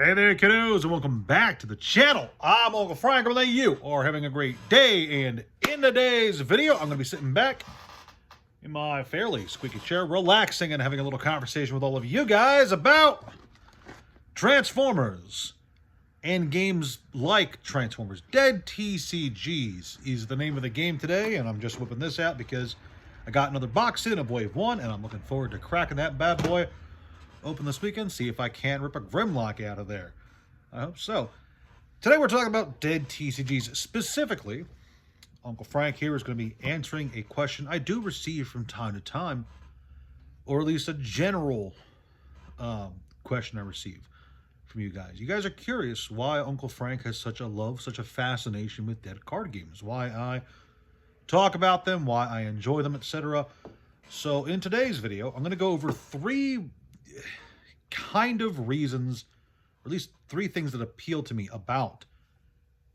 Hey there, kiddos, and welcome back to the channel. I'm Uncle Frank, and you are having a great day. And in today's video, I'm going to be sitting back in my fairly squeaky chair, relaxing and having a little conversation with all of you guys about Transformers and games like Transformers. Dead TCGs is the name of the game today, and I'm just whipping this out because I got another box in of Wave 1, and I'm looking forward to cracking that bad boy open this weekend, see if I can rip a Grimlock out of there. I hope so. Today we're talking about dead TCGs. Specifically, Uncle Frank here is going to be answering a question I do receive from time to time, or at least a general question I receive from you guys. You guys are curious why Uncle Frank has such a love, such a fascination with dead card games, why I talk about them, why I enjoy them, etc. So in today's video, I'm going to go over three kind of reasons, or at least three things that appeal to me about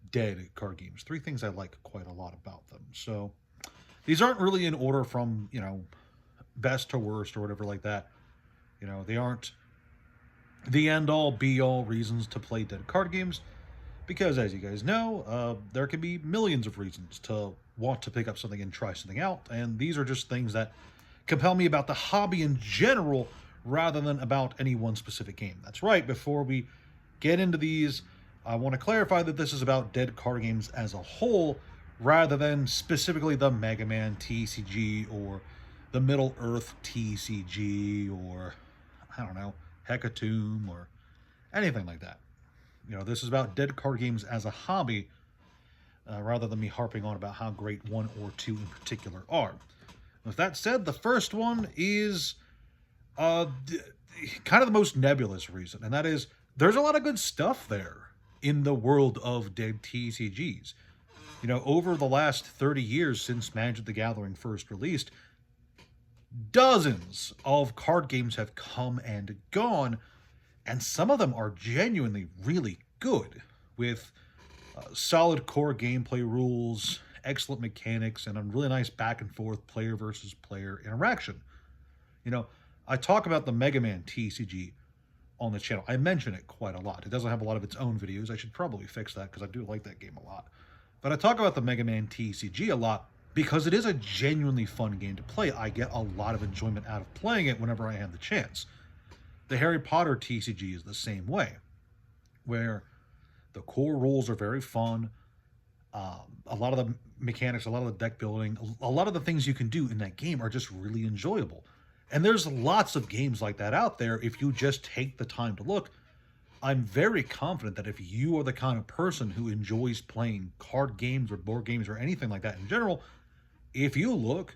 dead card games. Three things I like quite a lot about them. So these aren't really in order from, best to worst or whatever like that. They aren't the end-all, be-all reasons to play dead card games, because as you guys know, there can be millions of reasons to want to pick up something and try something out, and these are just things that compel me about the hobby in general, rather than about any one specific game. That's right, before we get into these, I want to clarify that this is about dead card games as a whole, rather than specifically the Mega Man TCG, or the Middle-earth TCG, or, I don't know, Hecatomb, or anything like that. This is about dead card games as a hobby, rather than me harping on about how great one or two in particular are. With that said, the first one is kind of the most nebulous reason, and that is there's a lot of good stuff there in the world of dead TCGs. Over the last 30 years since Magic the Gathering first released, dozens of card games have come and gone, and some of them are genuinely really good, with solid core gameplay rules, excellent mechanics, and a really nice back and forth player versus player interaction. I talk about the Mega Man TCG on the channel. I mention it quite a lot. It doesn't have a lot of its own videos. I should probably fix that because I do like that game a lot. But I talk about the Mega Man TCG a lot because it is a genuinely fun game to play. I get a lot of enjoyment out of playing it whenever I have the chance. The Harry Potter TCG is the same way, where the core rules are very fun. A lot of the mechanics, a lot of the deck building, a lot of the things you can do in that game are just really enjoyable. And there's lots of games like that out there if you just take the time to look. I'm very confident that if you are the kind of person who enjoys playing card games or board games or anything like that in general, if you look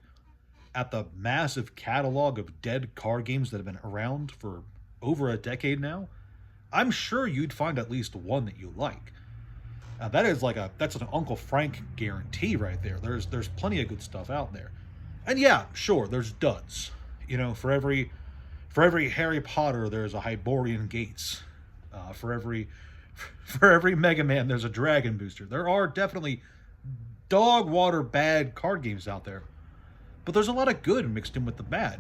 at the massive catalog of dead card games that have been around for over a decade now, I'm sure you'd find at least one that you like. Now that's an Uncle Frank guarantee right there. There's plenty of good stuff out there. And yeah, sure, there's duds. For every Harry Potter, there's a Hyborian Gates. For every Mega Man, there's a Dragon Booster. There are definitely dog water bad card games out there, but there's a lot of good mixed in with the bad.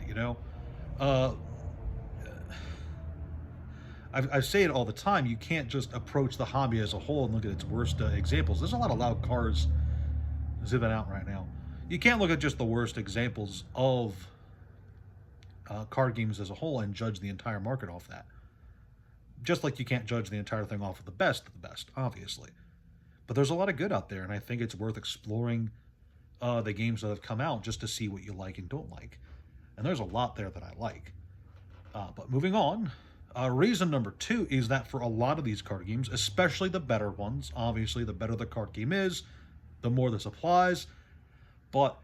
I say it all the time. You can't just approach the hobby as a whole and look at its worst examples. There's a lot of loud cars zipping out right now. You can't look at just the worst examples of card games as a whole and judge the entire market off that. Just like you can't judge the entire thing off of the best, obviously. But there's a lot of good out there, and I think it's worth exploring the games that have come out just to see what you like and don't like. And there's a lot there that I like. But moving on, reason number two is that for a lot of these card games, especially the better ones, obviously the better the card game is, the more this applies, but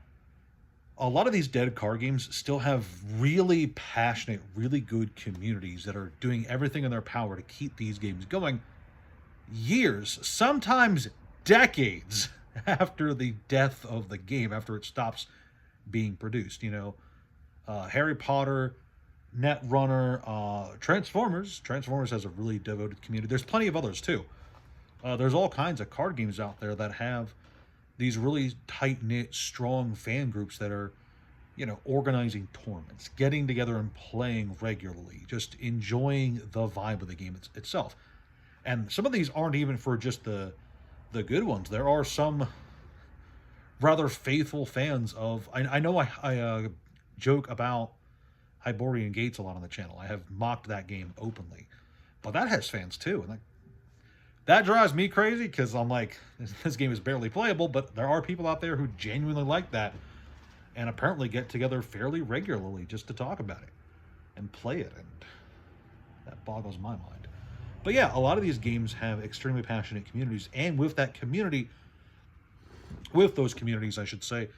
a lot of these dead card games still have really passionate, really good communities that are doing everything in their power to keep these games going years, sometimes decades after the death of the game, after it stops being produced. Harry Potter, Netrunner, Transformers. Transformers has a really devoted community. There's plenty of others too. There's all kinds of card games out there that have these really tight-knit, strong fan groups that are, organizing tournaments, getting together and playing regularly, just enjoying the vibe of the game itself. And some of these aren't even for just the good ones. There are some rather faithful fans of. I know I joke about Hyborian Gates a lot on the channel. I have mocked that game openly, but that has fans too, and that drives me crazy because I'm like, this game is barely playable. But there are people out there who genuinely like that, and apparently get together fairly regularly just to talk about it and play it, and that boggles my mind. But yeah, a lot of these games have extremely passionate communities, and with those communities, I should say,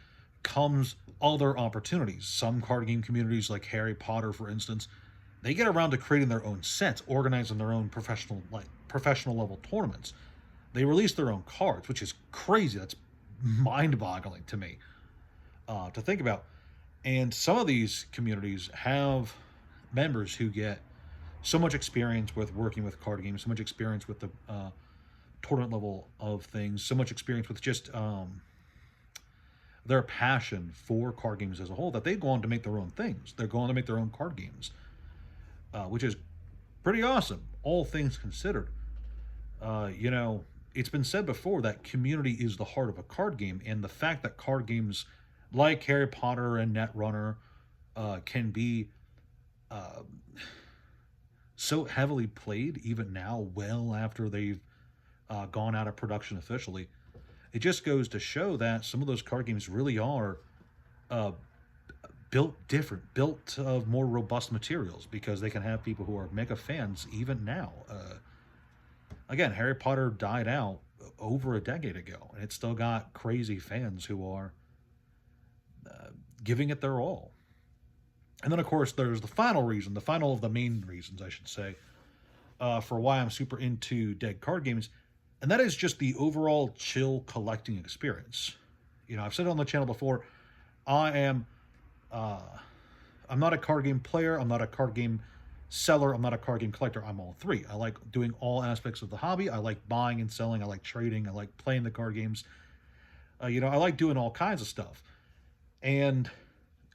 comes other opportunities. Some card game communities, like Harry Potter, for instance, they get around to creating their own sets, organizing their own professional level tournaments. They release their own cards, which is crazy. That's mind-boggling to me to think about. And some of these communities have members who get so much experience with working with card games, so much experience with the tournament level of things, so much experience with just their passion for card games as a whole, that they go on to make their own things. They're going to make their own card games, which is pretty awesome, all things considered. It's been said before that community is the heart of a card game, and the fact that card games like Harry Potter and Netrunner can be so heavily played even now, well after they've gone out of production officially, it just goes to show that some of those card games really are built different, built of more robust materials, because they can have people who are mega fans even now. Again, Harry Potter died out over a decade ago, and it's still got crazy fans who are giving it their all. And then, of course, there's the final of the main reasons, I should say, for why I'm super into dead card games, and that is just the overall chill collecting experience. I've said it on the channel before, I'm not a card game player, I'm not a card game seller, I'm not a card game collector, I'm all three. I like doing all aspects of the hobby. I like buying and selling, I like trading, I like playing the card games. I like doing all kinds of stuff. And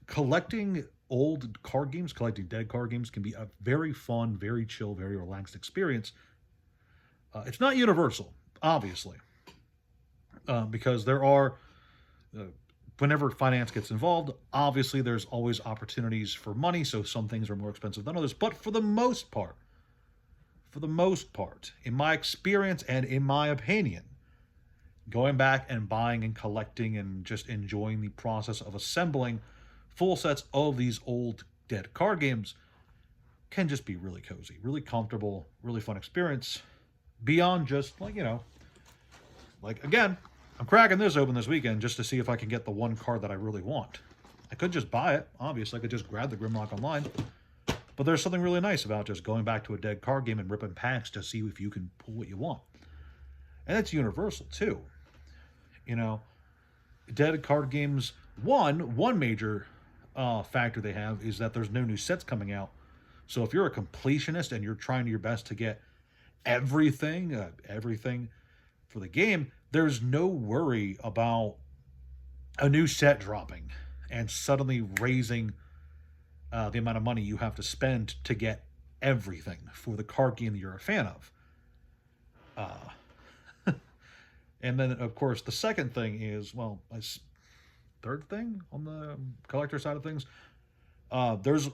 collecting old card games, collecting dead card games, can be a very fun, very chill, very relaxed experience. It's not universal, obviously, because there are, whenever finance gets involved, obviously there's always opportunities for money, so some things are more expensive than others. But for the most part, in my experience and in my opinion, going back and buying and collecting and just enjoying the process of assembling full sets of these old dead card games can just be really cozy, really comfortable, really fun experience. Beyond just, again, I'm cracking this open this weekend just to see if I can get the one card that I really want. I could just buy it, obviously. I could just grab the Grimlock online. But there's something really nice about just going back to a dead card game and ripping packs to see if you can pull what you want. And it's universal, too. Dead card games, one major factor they have is that there's no new sets coming out. So if you're a completionist and you're trying your best to get everything for the game, there's no worry about a new set dropping and suddenly raising the amount of money you have to spend to get everything for the card game that you're a fan of. And then, of course, the second thing is, third thing on the collector side of things, there's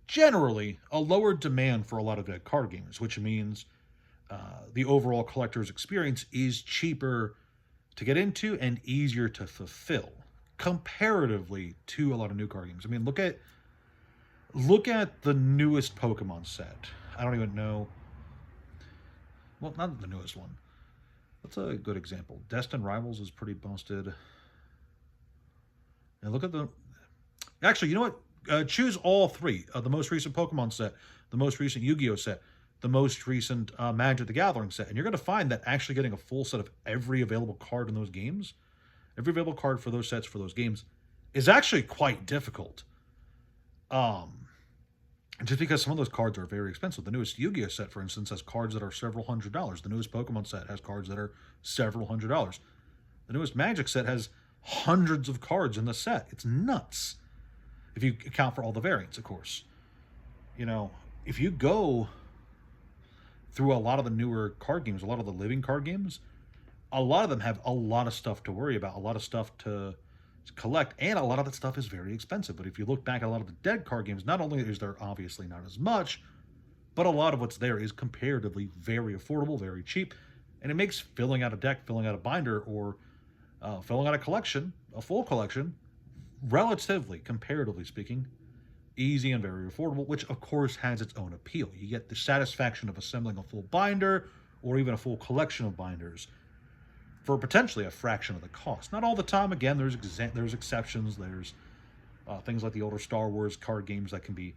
generally a lower demand for a lot of dead card games, which means the overall collector's experience is cheaper to get into and easier to fulfill comparatively to a lot of new card games. I mean, look at the newest Pokemon set. I don't even know. Well, not the newest one. That's a good example. Destined Rivals is pretty busted. And look at the... Actually, you know what? Choose all three. The most recent Pokemon set, the most recent Yu-Gi-Oh set, the most recent Magic the Gathering set. And you're going to find that actually getting a full set of every available card in those games, every available card for those sets for those games, is actually quite difficult. Just because some of those cards are very expensive. The newest Yu-Gi-Oh set, for instance, has cards that are several $100s. The newest Pokemon set has cards that are several $100s. The newest Magic set has hundreds of cards in the set. It's nuts. If you account for all the variants, of course. If you go through a lot of the newer card games, a lot of the living card games, a lot of them have a lot of stuff to worry about, a lot of stuff to collect, and a lot of that stuff is very expensive. But if you look back at a lot of the dead card games, not only is there obviously not as much, but a lot of what's there is comparatively very affordable, very cheap, and it makes filling out a deck, filling out a binder, or filling out a collection, a full collection, relatively, comparatively speaking, easy and very affordable, which of course has its own appeal. You get the satisfaction of assembling a full binder or even a full collection of binders for potentially a fraction of the cost. Not all the time. Again, there's exceptions. There's things like the older Star Wars card games that can be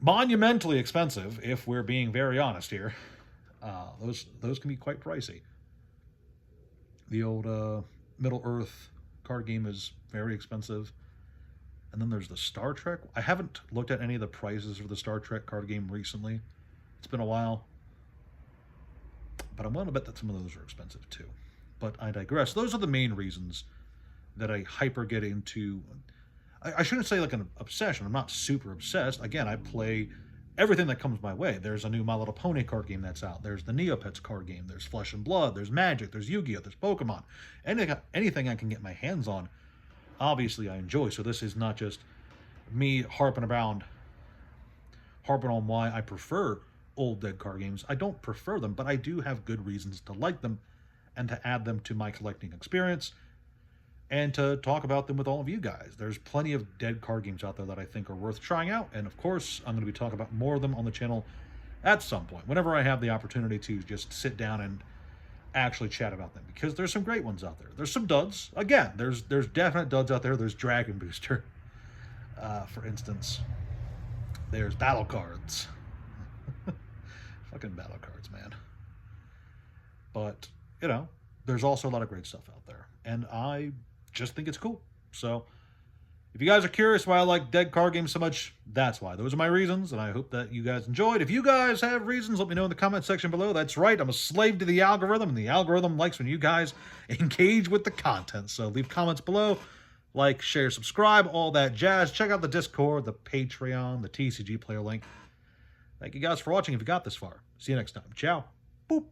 monumentally expensive, if we're being very honest here. Those can be quite pricey. The old Middle Earth card game is very expensive. And then there's the Star Trek. I haven't looked at any of the prices for the Star Trek card game recently. It's been a while. But I'm willing to bet that some of those are expensive too. But I digress. Those are the main reasons that I hyper get into... I shouldn't say like an obsession. I'm not super obsessed. Again, I play everything that comes my way. There's a new My Little Pony card game that's out. There's the Neopets card game. There's Flesh and Blood. There's Magic. There's Yu-Gi-Oh! There's Pokemon. Anything I can get my hands on, obviously I enjoy. So this is not just me harping on why I prefer old dead card games. I don't prefer them, but I do have good reasons to like them and to add them to my collecting experience and to talk about them with all of you guys. There's plenty of dead card games out there that I think are worth trying out, and of course I'm going to be talking about more of them on the channel at some point, whenever I have the opportunity to just sit down and actually chat about them, because there's some great ones out there. There's some duds. Again, there's definite duds out there. There's Dragon Booster, for instance. There's Battle Cards. Fucking Battle Cards, man. But, you know, there's also a lot of great stuff out there, and I just think it's cool. So if you guys are curious why I like dead card games so much, that's why. Those are my reasons, and I hope that you guys enjoyed. If you guys have reasons, let me know in the comment section below. That's right, I'm a slave to the algorithm, and the algorithm likes when you guys engage with the content. So leave comments below, like, share, subscribe, all that jazz. Check out the Discord, the Patreon, the TCG player link. Thank you guys for watching if you got this far. See you next time. Ciao. Boop.